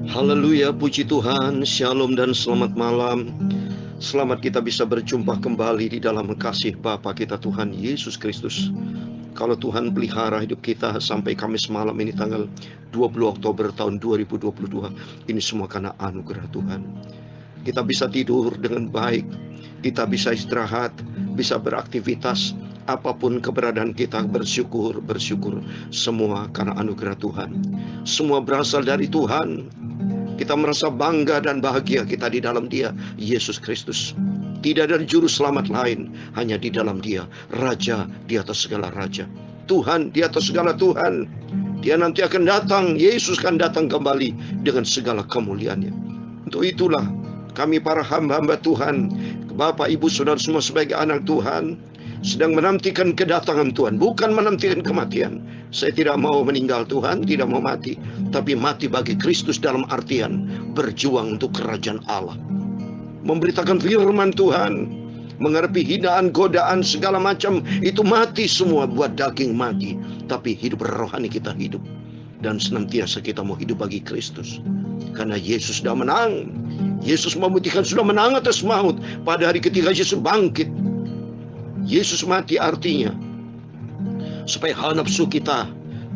Haleluya, puji Tuhan, shalom dan selamat malam. Selamat kita bisa berjumpa kembali di dalam kasih Bapa kita Tuhan Yesus Kristus. Kalau Tuhan pelihara hidup kita sampai Kamis malam ini tanggal 20 Oktober tahun 2022, ini semua karena anugerah Tuhan. Kita bisa tidur dengan baik, kita bisa istirahat, bisa beraktivitas, apapun keberadaan kita, bersyukur, semua karena anugerah Tuhan. Semua berasal dari Tuhan. Kita merasa bangga dan bahagia kita di dalam Dia, Yesus Kristus. Tidak ada juru selamat lain, hanya di dalam Dia, Raja di atas segala raja, Tuhan di atas segala Tuhan. Dia nanti akan datang, Yesus akan datang kembali dengan segala kemuliaannya. Untuk itulah kami para hamba-hamba Tuhan, Bapak, Ibu, Saudara semua sebagai anak Tuhan, sedang menantikan kedatangan Tuhan, bukan menantikan kematian. Saya tidak mau meninggal Tuhan, tidak mau mati, tapi mati bagi Kristus dalam artian berjuang untuk kerajaan Allah, memberitakan firman Tuhan, menghadapi hinaan, godaan, segala macam. Itu mati semua, buat daging mati, tapi hidup rohani kita hidup. Dan senantiasa kita mau hidup bagi Kristus, karena Yesus sudah menang. Yesus membuktikan sudah menang atas maut. Pada hari ketiga Yesus bangkit. Yesus mati artinya supaya hawa nafsu kita,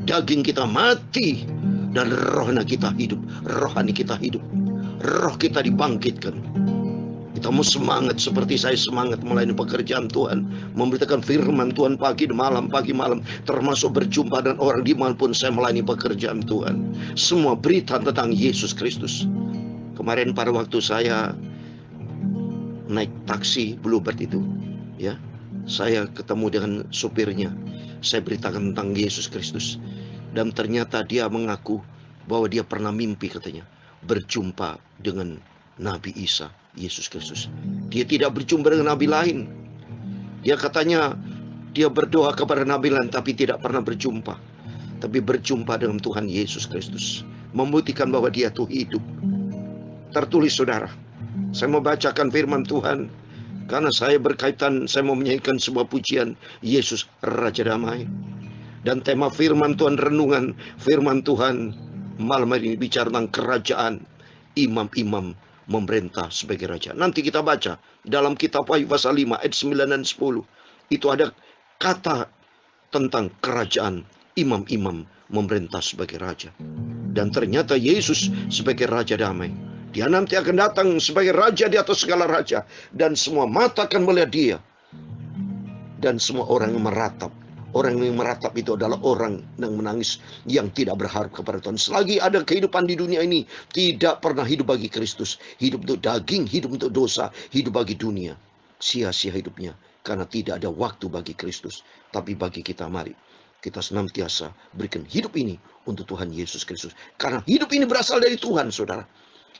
daging kita mati, dan rohani kita hidup. Rohani kita hidup, roh kita dibangkitkan. Kita mau semangat seperti saya semangat melayani pekerjaan Tuhan, memberitakan firman Tuhan pagi malam, termasuk berjumpa dengan orang dimanapun saya melayani pekerjaan Tuhan. Semua berita tentang Yesus Kristus. Kemarin pada waktu saya naik taksi Bluebird itu, ya, saya ketemu dengan supirnya. Saya beritakan tentang Yesus Kristus, dan ternyata dia mengaku bahwa dia pernah mimpi, katanya, berjumpa dengan Nabi Isa, Yesus Kristus. Dia tidak berjumpa dengan nabi lain. Dia katanya dia berdoa kepada nabi lain tapi tidak pernah berjumpa. Tapi berjumpa dengan Tuhan Yesus Kristus, membuktikan bahwa dia itu hidup. Tertulis, saudara, saya mau bacakan firman Tuhan, karena saya berkaitan, saya mau menyanyikan sebuah pujian, Yesus Raja Damai. Dan tema firman Tuhan, renungan firman Tuhan malam hari ini bicara tentang kerajaan, imam-imam memerintah sebagai raja. Nanti kita baca dalam kitab Wahyu pasal 5 ayat 9 dan 10. Itu ada kata tentang kerajaan, imam-imam memerintah sebagai raja. Dan ternyata Yesus sebagai Raja Damai. Dia nanti akan datang sebagai raja di atas segala raja, dan semua mata akan melihat dia, dan semua orang yang meratap. Orang yang meratap itu adalah orang yang menangis, yang tidak berharap kepada Tuhan. Selagi ada kehidupan di dunia ini, tidak pernah hidup bagi Kristus. Hidup untuk daging, hidup untuk dosa, hidup bagi dunia. Sia-sia hidupnya, karena tidak ada waktu bagi Kristus. Tapi bagi kita, mari kita senantiasa berikan hidup ini untuk Tuhan Yesus Kristus. Karena hidup ini berasal dari Tuhan, saudara.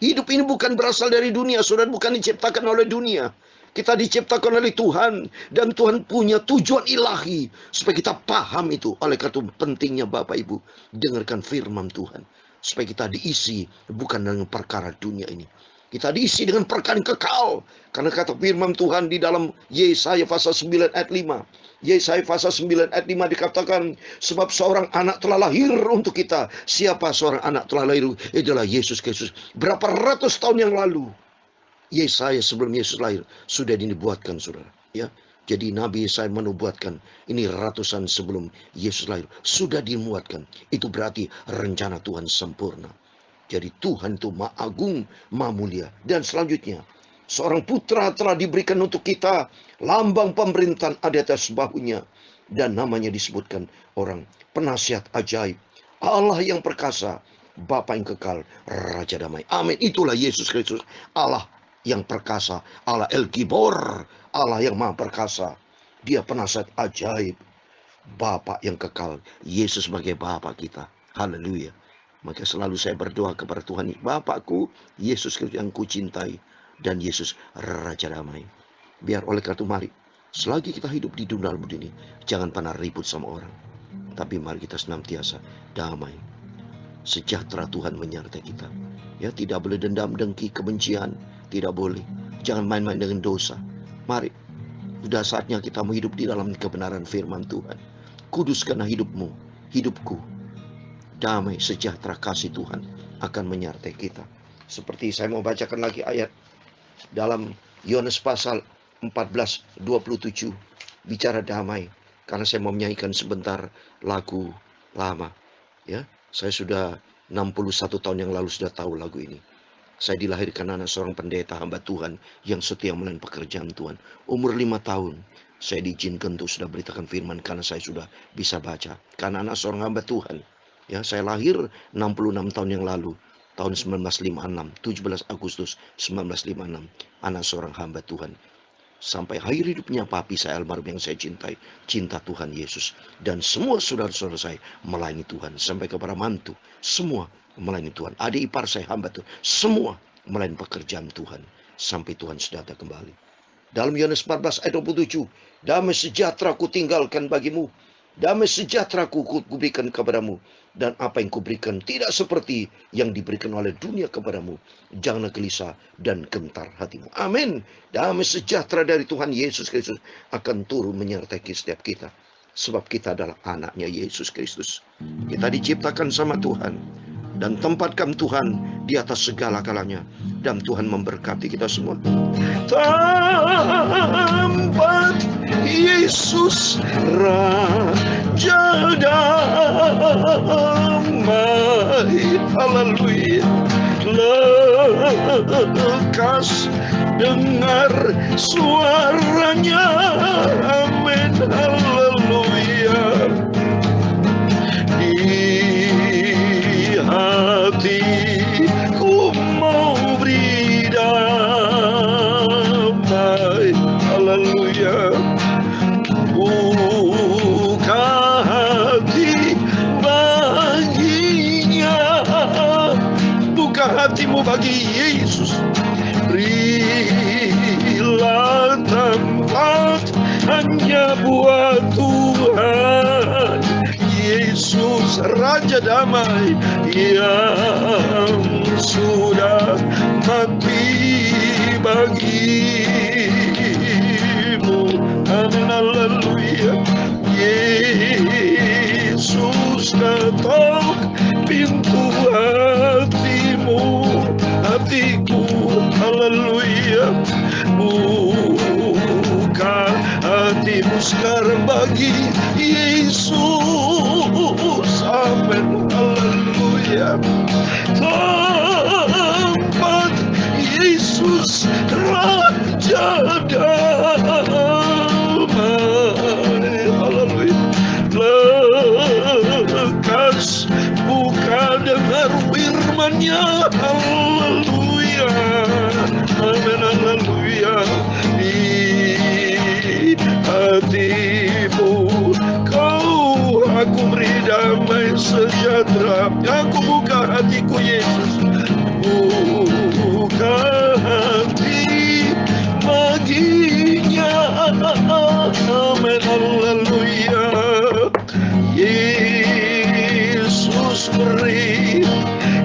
Hidup ini bukan berasal dari dunia, saudara, bukan diciptakan oleh dunia. Kita diciptakan oleh Tuhan, dan Tuhan punya tujuan ilahi supaya kita paham itu. Oleh karena itu pentingnya Bapak Ibu dengarkan firman Tuhan, supaya kita diisi bukan dengan perkara dunia ini. Kita diisi dengan perkara yang kekal. Karena kata firman Tuhan di dalam Yesaya pasal 9 ayat 5. Yesaya pasal 9 ayat 5 dikatakan, sebab seorang anak telah lahir untuk kita. Siapa seorang anak telah lahir? Itulah Yesus Kristus. Berapa ratus tahun yang lalu, Yesaya sebelum Yesus lahir sudah dinubuatkan, saudara. Ya, jadi Nabi Yesaya menubuatkan ini ratusan sebelum Yesus lahir sudah dinubuatkan. Itu berarti rencana Tuhan sempurna. Jadi Tuhan itu Maha Agung, Maha Mulia. Dan selanjutnya, seorang putra telah diberikan untuk kita, lambang pemerintahan ada atas bahunya, dan namanya disebutkan orang penasihat ajaib, Allah yang perkasa, Bapa yang kekal, Raja Damai. Amin. Itulah Yesus Kristus, Allah yang perkasa, Allah El Gibor, Allah yang maha perkasa. Dia penasihat ajaib, Bapa yang kekal. Yesus sebagai Bapa kita. Haleluya. Maka selalu saya berdoa kepada Tuhan, Bapakku, Yesus Kristus yang kucintai, dan Yesus Raja Damai. Biar oleh karena itu mari, selagi kita hidup di dunia ini, jangan pernah ribut sama orang. Tapi mari kita senantiasa damai. Sejahtera Tuhan menyertai kita. Ya, tidak boleh dendam, dengki, kebencian. Tidak boleh. Jangan main-main dengan dosa. Mari, sudah saatnya kita mau hidup di dalam kebenaran firman Tuhan. Kuduskanlah hidupmu, hidupku. Damai, sejahtera, kasih Tuhan akan menyertai kita. Seperti saya mau bacakan lagi ayat dalam Yohanes pasal 14:27, bicara damai. Karena saya mau menyanyikan sebentar lagu lama. Ya, saya sudah 61 tahun yang lalu sudah tahu lagu ini. Saya dilahirkan anak seorang pendeta hamba Tuhan yang setia melayani pekerjaan Tuhan. Umur 5 tahun saya diizinkan untuk sudah beritakan firman karena saya sudah bisa baca. Karena anak seorang hamba Tuhan. Ya, saya lahir 66 tahun yang lalu. Tahun 1956, 17 Agustus 1956. Anak seorang hamba Tuhan. Sampai akhir hidupnya papi saya almarhum yang saya cintai, cinta Tuhan Yesus. Dan semua saudara-saudara saya melayani Tuhan. Sampai kepada mantu, semua melayani Tuhan. Adik ipar saya hamba Tuhan, semua melayani pekerjaan Tuhan. Sampai Tuhan sudah datang kembali. Dalam Yohanes 14 ayat 27, damai sejahtera ku tinggalkan bagimu, damai sejahtera ku berikan kepadamu, dan apa yang kuberikan tidak seperti yang diberikan oleh dunia kepadamu. Janganlah gelisah dan gentar hatimu. Amin. Damai sejahtera dari Tuhan Yesus Kristus akan turun menyertai setiap kita. Sebab kita adalah anaknya Yesus Kristus. Kita diciptakan sama Tuhan. Dan tempatkan Tuhan di atas segala-galanya. Dan Tuhan memberkati kita semua. Tempat Yesus Raja damai. Haleluya. Lekas dengar suaranya. Amin. Haleluya. Hatiku mau beri damai. Haleluya. Buka hati baginya. Buka hatimu bagi Yesus. Berilah tempat hanya buat Tuhan Yesus Raja damai yang sudah mati bagimu. Amin. Haleluya. Yesus ketok pintu hatimu, hatiku. Haleluya. Buka hatimu sekarang bagi Yesus. Amin. Haleluya. Tempat Yesus Raja damai. Haleluya. Lekas buka dengar firman-Nya. Haleluya. Amin. Haleluya. Di hatimu aku beri damai sejahtera. Aku buka hatiku Yesus. Buka hati baginya. Amin. Haleluya. Yesus beri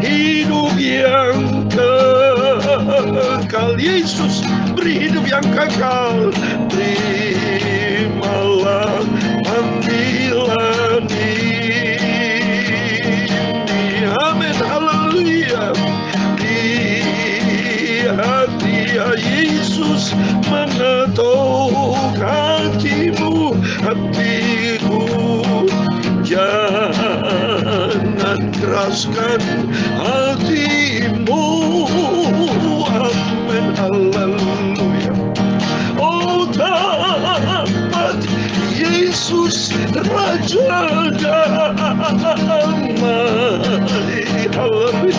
hidup yang kekal. Yesus beri hidup yang kekal. Terimalah panggilan ini. Amin. Haleluya. Di hati Yesus mengetuk hatimu, hatiku. Jangan keraskan hatimu. Amin. Haleluya. Oh, tempat Yesus Raja damai. Haleluya.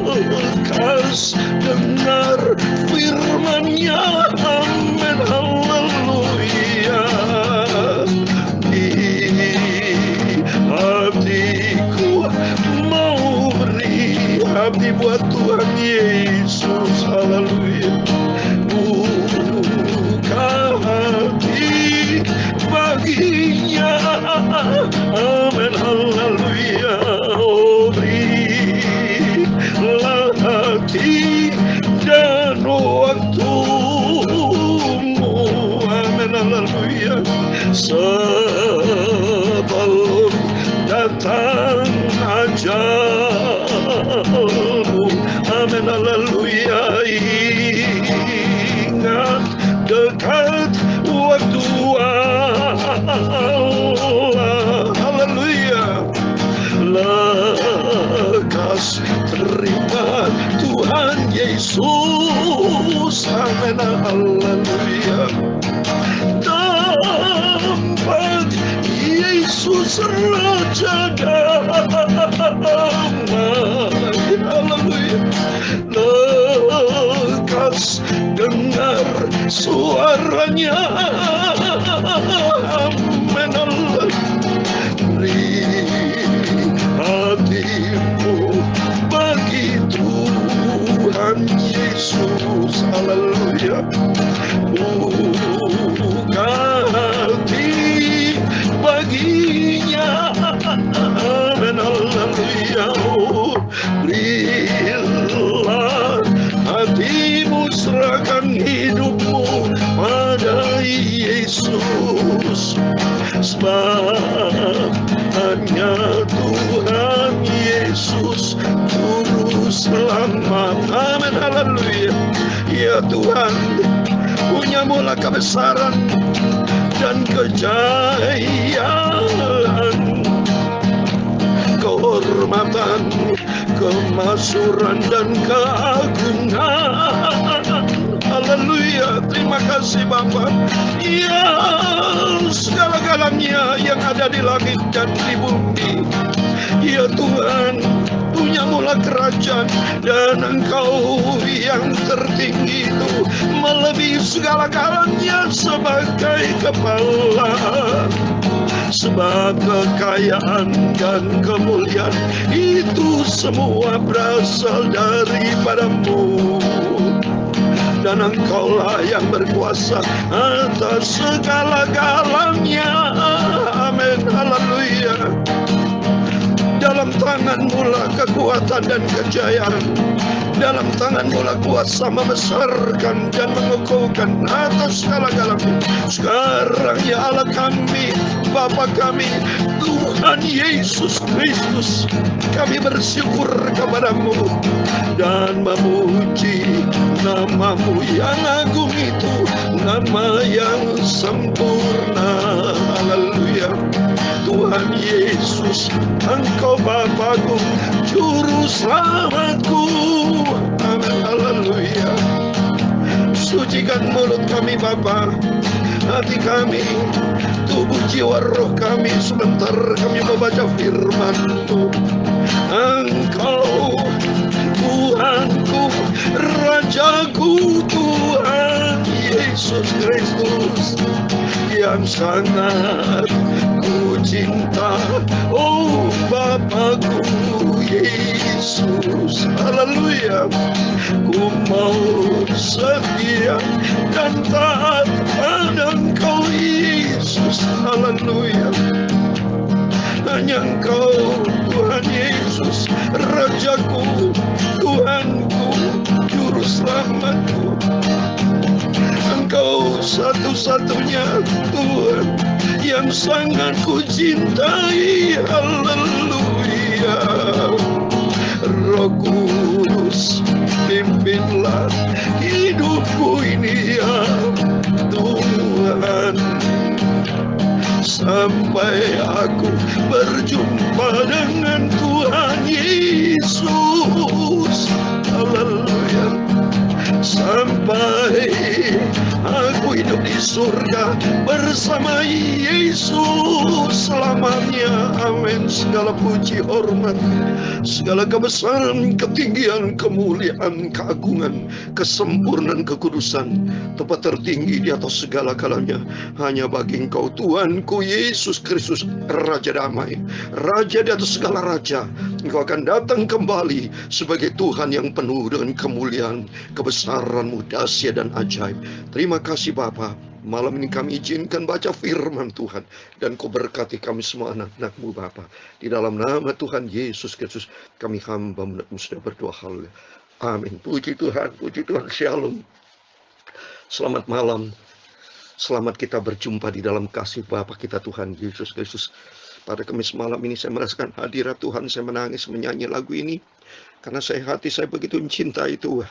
Lekas dengar firman-Nya. Amin. Haleluya. Hatiku mau beri hati buat Tuhan Yesus. Haleluya. Buka hati baginya. Amin. Haleluya. Oh, berilah hati dan waktumu. Amin. Haleluya. Sebelum datang ajal Amin, haleluya. Nampak Yesus Raja damai, haleluya. Lekas dengar suaranya, amin, haleluya. Beri hatimu bagi Tuhan Yesus, haleluya. Buka hati baginya, amin, haleluya. Berilah hatimu, serahkan hidupmu pada Yesus, sebab hanya Tuhan Yesus juru selamat, amin, haleluya. Ya Tuhan, punyamulah kebesaran dan kejayaan, kehormatan, kemasyhuran dan keagungan, haleluya. Terima kasih Bapa. Ya, segala-galanya yang ada di langit dan di bumi, ya Tuhan, punyamulah kerajaan, dan Engkau yang tertinggi itu melebihi segala-galanya sebagai kepala. Sebab kekayaan dan kemuliaan itu semua berasal daripadamu, dan Engkaulah yang berkuasa atas segala-galanya, amin, haleluya. Dalam tangan-Mu-lah kekuatan dan kejayaan, dalam tangan-Mu-lah kuasa membesarkan dan mengukuhkan atas segala-galanya. Sekarang ya Allah kami, Bapa kami, Tuhan Yesus Kristus, kami bersyukur kepada-Mu dan memuji nama-Mu yang agung itu, nama yang sempurna, haleluya. Tuhan Yesus, Engkau Bapa-Ku, Juru Selamatku, amin, haleluya. Sucikan mulut kami Bapa, hati kami, tubuh jiwa roh kami, sebentar kami membaca firman-Mu. Engkau Tuhanku, Rajaku, Tuhan Yesus Kristus, yang sangat ku cinta, oh Bapakku Yesus, haleluya. Ku mau setia dan taat pada Engkau Yesus, haleluya. Hanya Engkau Tuhan Yesus, Rajaku, Tuhanku, Juru Selamatku. Engkau satu-satunya Tuhan yang sangat ku cintai, haleluya. Roh Kudus, pimpinlah hidupku ini ya Tuhan, sampai aku berjumpa dengan Tuhan Yesus, haleluya. Sampai aku hidup di surga bersama Yesus selamanya, amin. Segala puji, hormat, segala kebesaran, ketinggian, kemuliaan, keagungan, kesempurnaan, kekudusan, tempat tertinggi di atas segala-galanya hanya bagi Engkau Tuhanku Yesus Kristus, Raja damai, Raja di atas segala raja. Engkau akan datang kembali sebagai Tuhan yang penuh dengan kemuliaan, kebesaran-Mu, dahsyat dan ajaib. Terima kasih Bapa. Malam ini kami izinkan baca firman Tuhan, dan Kau berkati kami semua anak-anak-Mu Bapa. Di dalam nama Tuhan Yesus Kristus kami hamba-Mu sudah berdoa, haleluya, amin. Puji Tuhan, shalom. Selamat malam. Selamat kita berjumpa di dalam kasih Bapa kita Tuhan Yesus Kristus. Pada Kamis malam ini saya merasakan hadirat Tuhan. Saya menangis menyanyi lagu ini karena hati saya begitu mencintai Tuhan.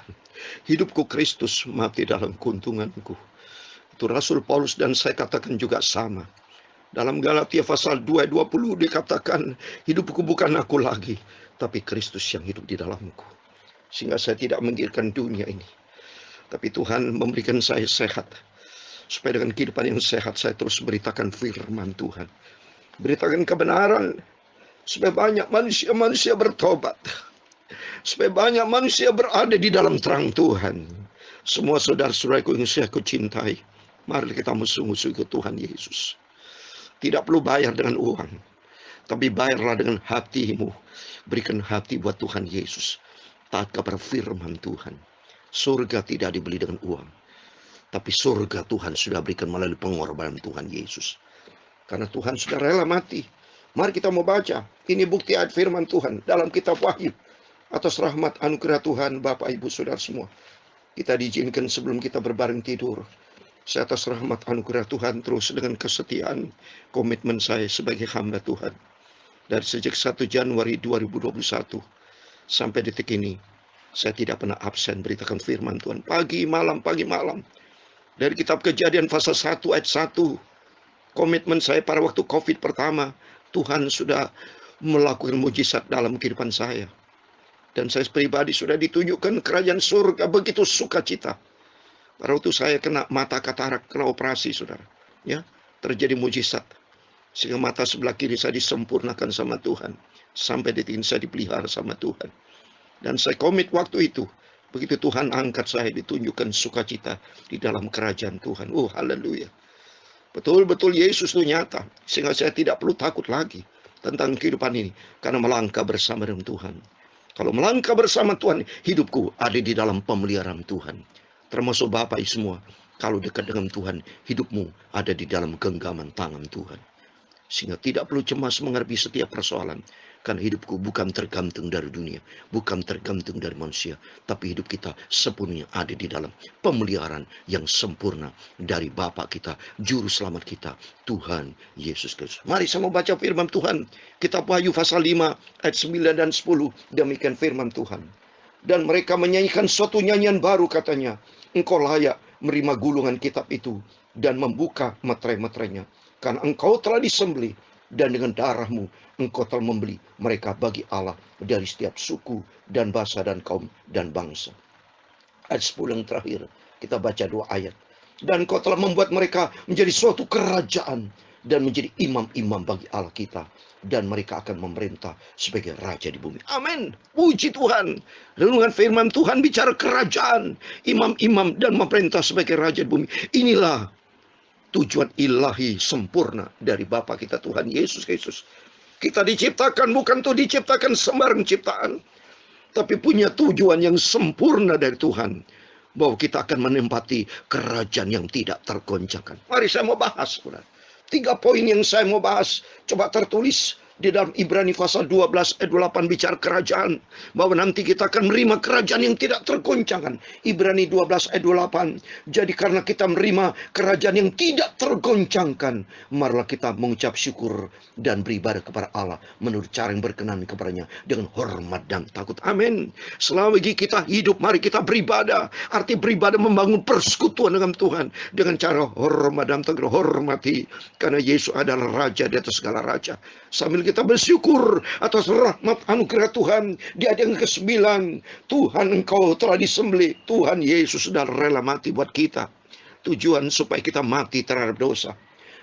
Hidupku Kristus, mati dalam keuntunganku. Itu Rasul Paulus dan saya katakan juga sama. Dalam Galatia pasal 2:20 dikatakan, hidupku bukan aku lagi, tapi Kristus yang hidup di dalamku. Sehingga saya tidak menginginkan dunia ini. Tapi Tuhan memberikan saya sehat, supaya dengan kehidupan yang sehat saya terus beritakan firman Tuhan, beritakan kebenaran, supaya banyak manusia-manusia bertobat, supaya banyak manusia berada di dalam terang Tuhan. Semua saudara-saudaraku yang saya cintai, mari kita musuh-musuh ke Tuhan Yesus. Tidak perlu bayar dengan uang, tapi bayarlah dengan hatimu. Berikan hati buat Tuhan Yesus. Taat kepada firman Tuhan. Surga tidak dibeli dengan uang, tapi surga Tuhan sudah berikan melalui pengorbanan Tuhan Yesus. Karena Tuhan sudah rela mati. Mari kita mau baca. Ini bukti ayat firman Tuhan dalam kitab Wahyu. Atas rahmat anugerah Tuhan, Bapak Ibu Saudara semua, kita diizinkan sebelum kita berbaring tidur, saya atas rahmat anugerah Tuhan terus dengan kesetiaan komitmen saya sebagai hamba Tuhan. Dari sejak 1 Januari 2021 sampai detik ini, saya tidak pernah absen beritakan firman Tuhan. Pagi malam. Dari kitab Kejadian pasal 1 ayat 1, komitmen saya pada waktu COVID pertama, Tuhan sudah melakukan mujizat dalam kehidupan saya. Dan saya pribadi sudah ditunjukkan kerajaan surga begitu sukacita. Pada waktu saya kena mata katarak, kena operasi, saudara, ya, terjadi mujizat, sehingga mata sebelah kiri saya disempurnakan sama Tuhan. Sampai detik ini saya dipelihara sama Tuhan. Dan saya komit waktu itu, begitu Tuhan angkat saya, ditunjukkan sukacita di dalam kerajaan Tuhan. Oh, haleluya. Betul-betul Yesus itu nyata, sehingga saya tidak perlu takut lagi tentang kehidupan ini, karena melangkah bersama dengan Tuhan. Kalau melangkah bersama Tuhan, hidupku ada di dalam pemeliharaan Tuhan. Termasuk Bapak Ibu semua, kalau dekat dengan Tuhan, hidupmu ada di dalam genggaman tangan Tuhan. Sehingga tidak perlu cemas menghadapi setiap persoalan. Karena hidupku bukan tergantung dari dunia, bukan tergantung dari manusia, tapi hidup kita sepenuhnya ada di dalam pemeliharaan yang sempurna dari Bapa kita, Juru Selamat kita, Tuhan Yesus Kristus. Mari saya mau baca firman Tuhan. Kitab Wahyu pasal 5 ayat 9 dan 10. Demikian firman Tuhan. Dan mereka menyanyikan suatu nyanyian baru, katanya, engkau layak menerima gulungan kitab itu dan membuka meterai-meterainya, karena engkau telah disembelih, dan dengan darahmu engkau telah membeli mereka bagi Allah dari setiap suku dan bahasa dan kaum dan bangsa. Ayat 10 yang terakhir, kita baca 2 ayat. Dan engkau telah membuat mereka menjadi suatu kerajaan dan menjadi imam-imam bagi Allah kita, dan mereka akan memerintah sebagai raja di bumi. Amin. Puji Tuhan. Renungan firman Tuhan bicara kerajaan, imam-imam, dan memerintah sebagai raja di bumi. Inilah tujuan ilahi sempurna dari Bapa kita Tuhan Yesus Kristus. Kita diciptakan bukan tuh diciptakan sembarang ciptaan, tapi punya tujuan yang sempurna dari Tuhan, bahwa kita akan menempati kerajaan yang tidak tergoncangkan. Mari saya mau bahas, saudara. 3 poin yang saya mau bahas. Coba tertulis di dalam Ibrani pasal 12 ayat 28 bicara kerajaan, bahwa nanti kita akan menerima kerajaan yang tidak tergoncangkan. Ibrani 12 ayat 28. Jadi karena kita menerima kerajaan yang tidak tergoncangkan, marilah kita mengucap syukur dan beribadah kepada Allah menurut cara yang berkenan kepadanya dengan hormat dan takut. Amin. Selama kita hidup, mari kita beribadah. Arti beribadah membangun persekutuan dengan Tuhan dengan cara hormat dan takut. Hormati, karena Yesus adalah Raja di atas segala raja. Sambil kita bersyukur atas rahmat anugerah Tuhan. Di ayat yang ke-9, Tuhan engkau telah disembelih. Tuhan Yesus sudah rela mati buat kita. Tujuan supaya kita mati terhadap dosa.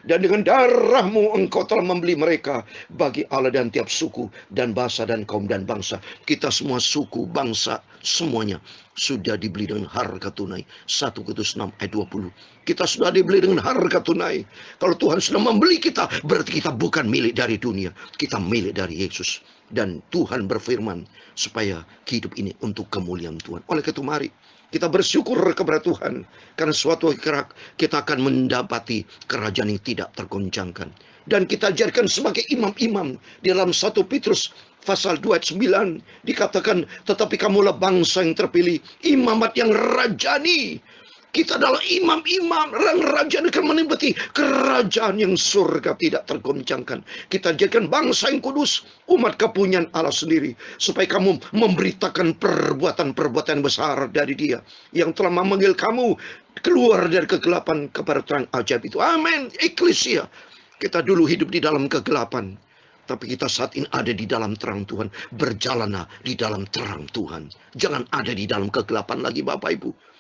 Dan dengan darahmu engkau telah membeli mereka bagi Allah dan tiap suku dan bahasa dan kaum dan bangsa. Kita semua suku, bangsa, semuanya sudah dibeli dengan harga tunai. 1 Korintus 6 ayat 20. Kita sudah dibeli dengan harga tunai. Kalau Tuhan sudah membeli kita, berarti kita bukan milik dari dunia. Kita milik dari Yesus. Dan Tuhan berfirman supaya hidup ini untuk kemuliaan Tuhan. Oleh itu mari kita bersyukur kepada Tuhan, karena suatu hari kita akan mendapati kerajaan yang tidak tergoncangkan. Dan kita ajarkan sebagai imam-imam di dalam 1 Petrus pasal 2 ayat 9 dikatakan, tetapi kamulah bangsa yang terpilih, imamat yang rajani. Kita adalah imam-imam, raja akan menempati kerajaan yang surga tidak tergoncangkan. Kita jadikan bangsa yang kudus, umat kepunyaan Allah sendiri, supaya kamu memberitakan perbuatan-perbuatan besar dari Dia yang telah memanggil kamu keluar dari kegelapan kepada terang ajaib itu. Amin. Eklesia, kita dulu hidup di dalam kegelapan, tapi kita saat ini ada di dalam terang Tuhan. Berjalanlah di dalam terang Tuhan. Jangan ada di dalam kegelapan lagi, Bapak Ibu.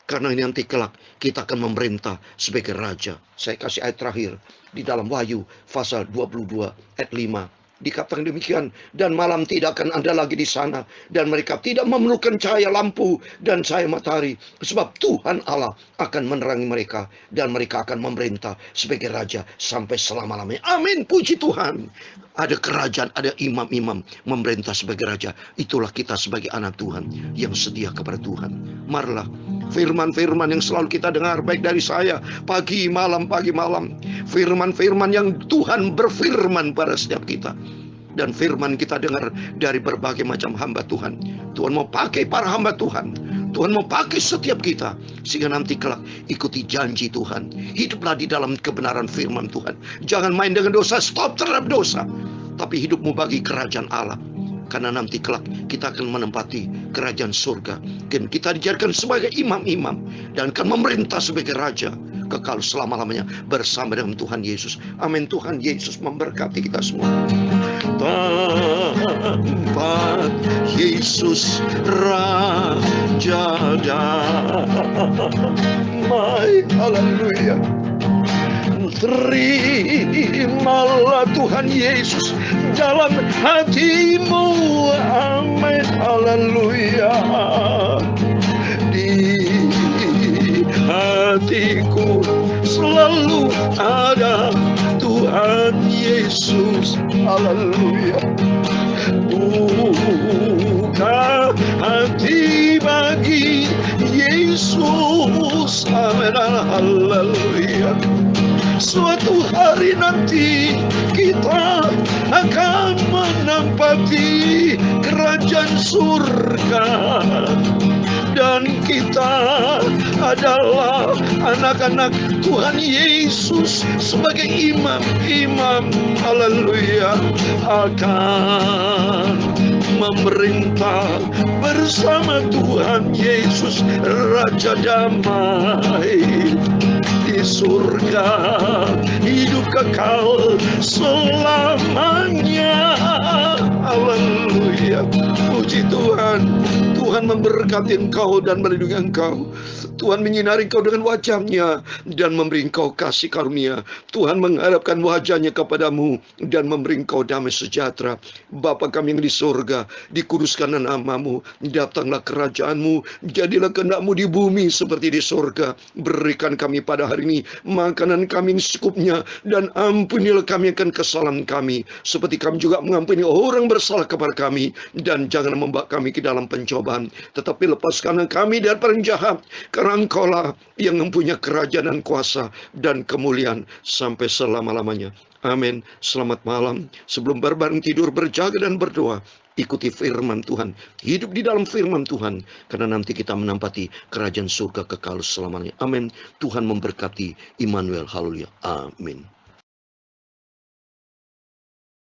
Karena ini nanti kelak kita akan memerintah sebagai raja. Saya kasih ayat terakhir di dalam Wahyu pasal 22 ayat 5. Dikatakan demikian, dan malam tidak akan ada lagi di sana, dan mereka tidak memerlukan cahaya lampu dan cahaya matahari, sebab Tuhan Allah akan menerangi mereka, dan mereka akan memerintah sebagai raja sampai selama-lamanya. Amin, puji Tuhan. Ada kerajaan, ada imam-imam memerintah sebagai raja. Itulah kita sebagai anak Tuhan yang setia kepada Tuhan. Marilah firman-firman yang selalu kita dengar, baik dari saya pagi malam, firman-firman yang Tuhan berfirman pada setiap kita, dan firman kita dengar dari berbagai macam hamba Tuhan. Tuhan mau pakai para hamba Tuhan, Tuhan mau pakai setiap kita, sehingga nanti kelak ikuti janji Tuhan. Hiduplah di dalam kebenaran firman Tuhan. Jangan main dengan dosa, stop terhadap dosa, tapi hidupmu bagi kerajaan Allah. Karena nanti kelak kita akan menempati kerajaan surga, dan kita dijadikan sebagai imam-imam dan akan memerintah sebagai raja kekal selama-lamanya bersama dengan Tuhan Yesus. Amin. Tuhan Yesus memberkati kita semua. Tempat Yesus Raja damai. Haleluya. Terimalah Tuhan Yesus dalam hatimu. Amin. Haleluya. Di hatiku selalu ada Tuhan Yesus. Haleluya. Buka hati bagi Yesus. Amin. Haleluya. Suatu hari nanti kita akan menempati kerajaan surga, dan kita adalah anak-anak Tuhan Yesus sebagai imam-imam. Haleluya. Akan memerintah bersama Tuhan Yesus Raja damai di surga, hidup kekal selamanya. Haleluya. Puji Tuhan. Tuhan memberkati engkau dan melindungi engkau. Tuhan menyinari engkau dengan wajah-Nya dan memberi engkau kasih karunia. Tuhan menghadapkan wajah-Nya kepadamu dan memberi engkau damai sejahtera. Bapa kami yang di surga, dikuduskanlah nama-Mu, datanglah kerajaan-Mu, jadilah kehendak-Mu di bumi seperti di surga. Berikan kami pada hari ini makanan kami yang secukupnya, dan ampunilah kami akan kesalahan kami, seperti kami juga mengampuni orang bersalah kepada kami. Dan jangan membawa kami ke dalam pencobaan, tetapi lepaskanlah kami dari orang jahat, karena Engkaulah yang mempunyai kerajaan dan kuasa dan kemuliaan sampai selama-lamanya. Amin. Selamat malam. Sebelum berbareng tidur, berjaga dan berdoa. Ikuti firman Tuhan, hidup di dalam firman Tuhan, karena nanti kita menempati kerajaan surga kekal selamanya. Amin. Tuhan memberkati. Immanuel. Haleluya. Amin.